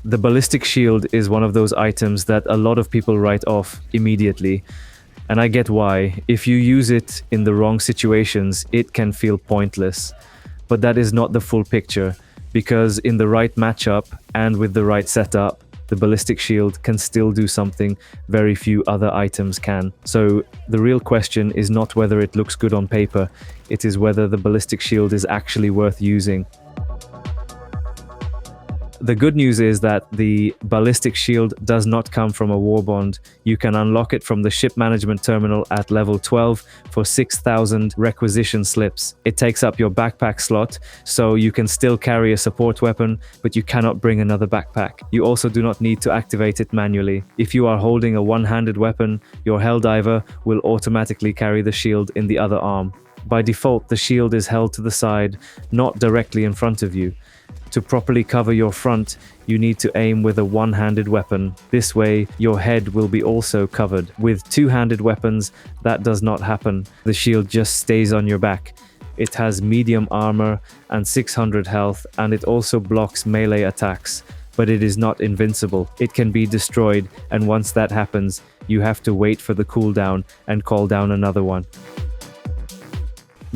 The Ballistic Shield is one of those items that a lot of people write off immediately. And I get why. If you use it in the wrong situations, it can feel pointless. But that is not the full picture, because in the right matchup and with the right setup, the Ballistic Shield can still do something very few other items can. So the real question is not whether it looks good on paper, it is whether the Ballistic Shield is actually worth using. The good news is that the Ballistic Shield does not come from a war bond. You can unlock it from the ship management terminal at level 12 for 6,000 requisition slips. It takes up your backpack slot, so you can still carry a support weapon, but you cannot bring another backpack. You also do not need to activate it manually. If you are holding a one-handed weapon, your Helldiver will automatically carry the shield in the other arm. By default, the shield is held to the side, not directly in front of you. To properly cover your front, you need to aim with a one-handed weapon. This way, your head will be also covered. With two-handed weapons, that does not happen. The shield just stays on your back. It has medium armor and 600 health, and it also blocks melee attacks. But it is not invincible. It can be destroyed, and once that happens, you have to wait for the cooldown and call down another one.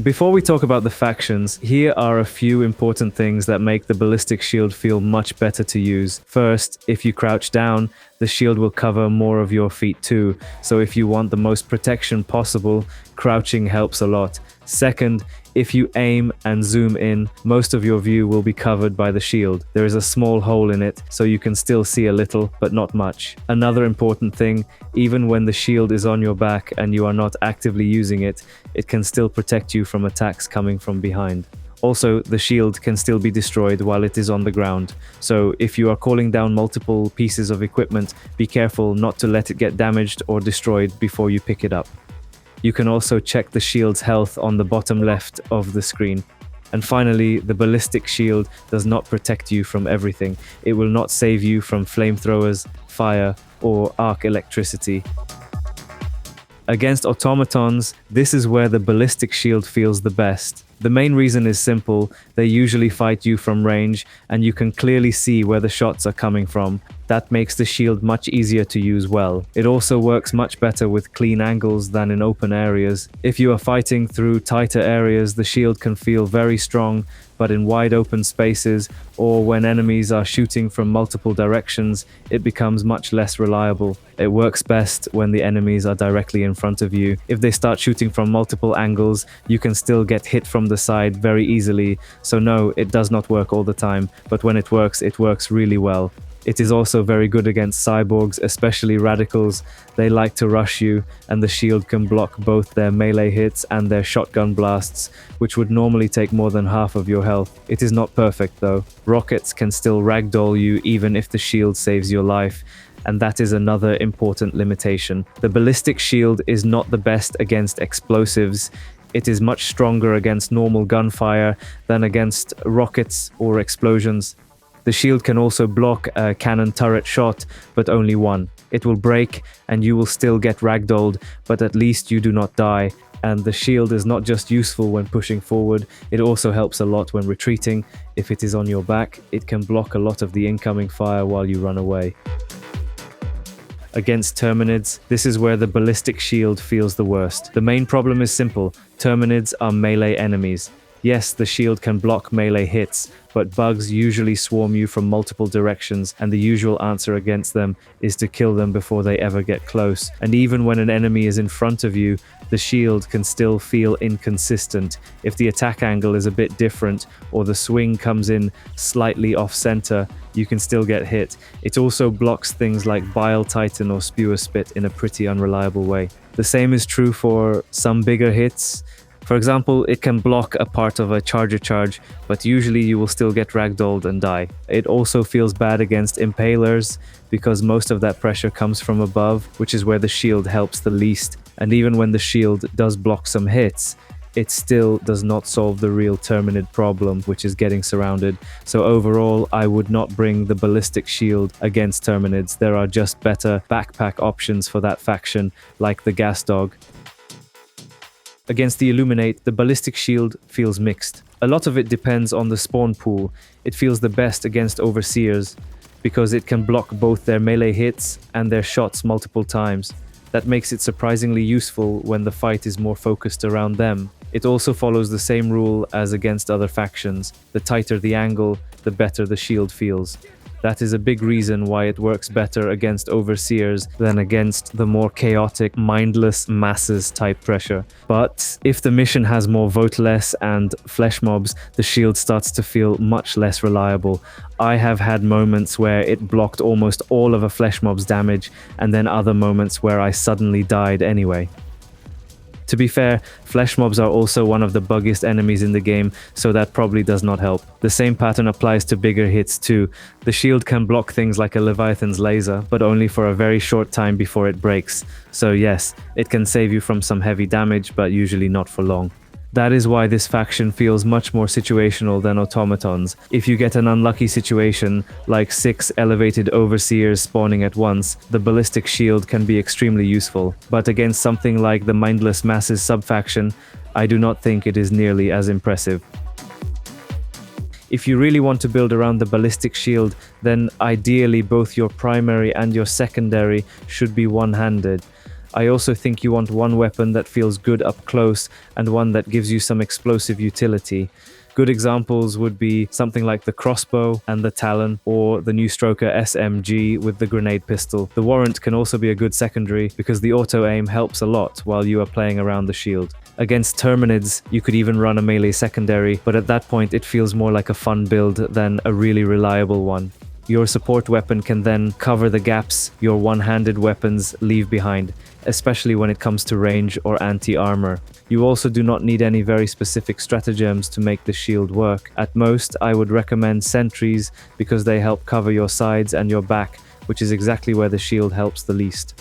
Before we talk about the factions, here are a few important things that make the Ballistic Shield feel much better to use. First, if you crouch down, the shield will cover more of your feet too, so if you want the most protection possible, crouching helps a lot. Second, if you aim and zoom in, most of your view will be covered by the shield. There is a small hole in it, so you can still see a little, but not much. Another important thing, even when the shield is on your back and you are not actively using it, it can still protect you from attacks coming from behind. Also, the shield can still be destroyed while it is on the ground, so if you are calling down multiple pieces of equipment, be careful not to let it get damaged or destroyed before you pick it up. You can also check the shield's health on the bottom left of the screen. And finally, the Ballistic Shield does not protect you from everything. It will not save you from flamethrowers, fire, or arc electricity. Against automatons, this is where the Ballistic Shield feels the best. The main reason is simple: they usually fight you from range, and you can clearly see where the shots are coming from. That makes the shield much easier to use well. It also works much better with clean angles than in open areas. If you are fighting through tighter areas, the shield can feel very strong, but in wide open spaces, or when enemies are shooting from multiple directions, it becomes much less reliable. It works best when the enemies are directly in front of you. If they start shooting from multiple angles, you can still get hit from the side very easily. So no, it does not work all the time, but when it works really well. It is also very good against cyborgs, especially radicals. They like to rush you, and the shield can block both their melee hits and their shotgun blasts, which would normally take more than half of your health. It is not perfect though. Rockets can still ragdoll you even if the shield saves your life, and that is another important limitation. The Ballistic Shield is not the best against explosives. It is much stronger against normal gunfire than against rockets or explosions. The shield can also block a cannon turret shot, but only one. It will break and you will still get ragdolled, but at least you do not die. And the shield is not just useful when pushing forward, it also helps a lot when retreating. If it is on your back, it can block a lot of the incoming fire while you run away. Against Terminids, this is where the Ballistic Shield feels the worst. The main problem is simple: Terminids are melee enemies. Yes, the shield can block melee hits, but bugs usually swarm you from multiple directions, and the usual answer against them is to kill them before they ever get close. And even when an enemy is in front of you, the shield can still feel inconsistent. If the attack angle is a bit different, or the swing comes in slightly off-center, you can still get hit. It also blocks things like Bile Titan or Spewer Spit in a pretty unreliable way. The same is true for some bigger hits. For example, it can block a part of a charger charge, but usually you will still get ragdolled and die. It also feels bad against impalers, because most of that pressure comes from above, which is where the shield helps the least. And even when the shield does block some hits, it still does not solve the real Terminid problem, which is getting surrounded. So overall, I would not bring the Ballistic Shield against Terminids. There are just better backpack options for that faction, like the Gas Dog. Against the Illuminate, the Ballistic Shield feels mixed. A lot of it depends on the spawn pool. It feels the best against Overseers. because it can block both their melee hits and their shots multiple times. That makes it surprisingly useful when the fight is more focused around them. It also follows the same rule as against other factions. The tighter the angle, the better the shield feels. That is a big reason why it works better against overseers than against the more chaotic, mindless masses type pressure. But if the mission has more vote less and flesh mobs, the shield starts to feel much less reliable. I have had moments where it blocked almost all of a flesh mob's damage, and then other moments where I suddenly died anyway. To be fair, flesh mobs are also one of the buggiest enemies in the game, so that probably does not help. The same pattern applies to bigger hits too. The shield can block things like a Leviathan's laser, but only for a very short time before it breaks. So yes, it can save you from some heavy damage, but usually not for long. That is why this faction feels much more situational than Automatons. If you get an unlucky situation, like 6 elevated overseers spawning at once, the Ballistic Shield can be extremely useful. But against something like the Mindless Masses subfaction, I do not think it is nearly as impressive. If you really want to build around the Ballistic Shield, then ideally both your primary and your secondary should be one-handed. I also think you want one weapon that feels good up close and one that gives you some explosive utility. Good examples would be something like the crossbow and the talon, or the new Stroker SMG with the grenade pistol. The warrant can also be a good secondary because the auto-aim helps a lot while you are playing around the shield. Against Terminids, you could even run a melee secondary, but at that point it feels more like a fun build than a really reliable one. Your support weapon can then cover the gaps your one-handed weapons leave behind, especially when it comes to range or anti-armor. You also do not need any very specific stratagems to make the shield work. At most, I would recommend sentries because they help cover your sides and your back, which is exactly where the shield helps the least.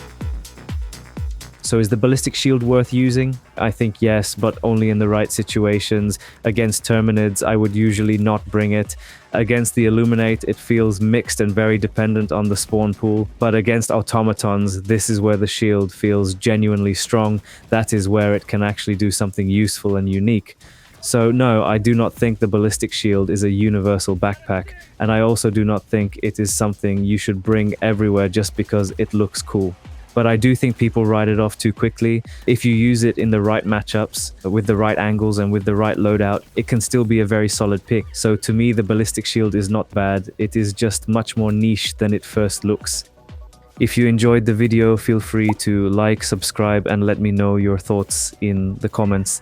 So is the Ballistic Shield worth using? I think yes, but only in the right situations. Against Terminids, I would usually not bring it. Against the Illuminate, it feels mixed and very dependent on the spawn pool. But against Automatons, this is where the shield feels genuinely strong. That is where it can actually do something useful and unique. So no, I do not think the Ballistic Shield is a universal backpack, and I also do not think it is something you should bring everywhere just because it looks cool. But I do think people write it off too quickly. If you use it in the right matchups, with the right angles and with the right loadout, it can still be a very solid pick. So to me, the Ballistic Shield is not bad. It is just much more niche than it first looks. If you enjoyed the video, feel free to like, subscribe, and let me know your thoughts in the comments.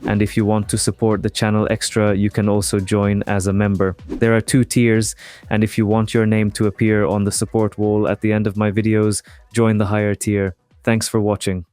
And if you want to support the channel extra, you can also join as a member. There are 2 tiers, and if you want your name to appear on the support wall at the end of my videos, join the higher tier. Thanks for watching.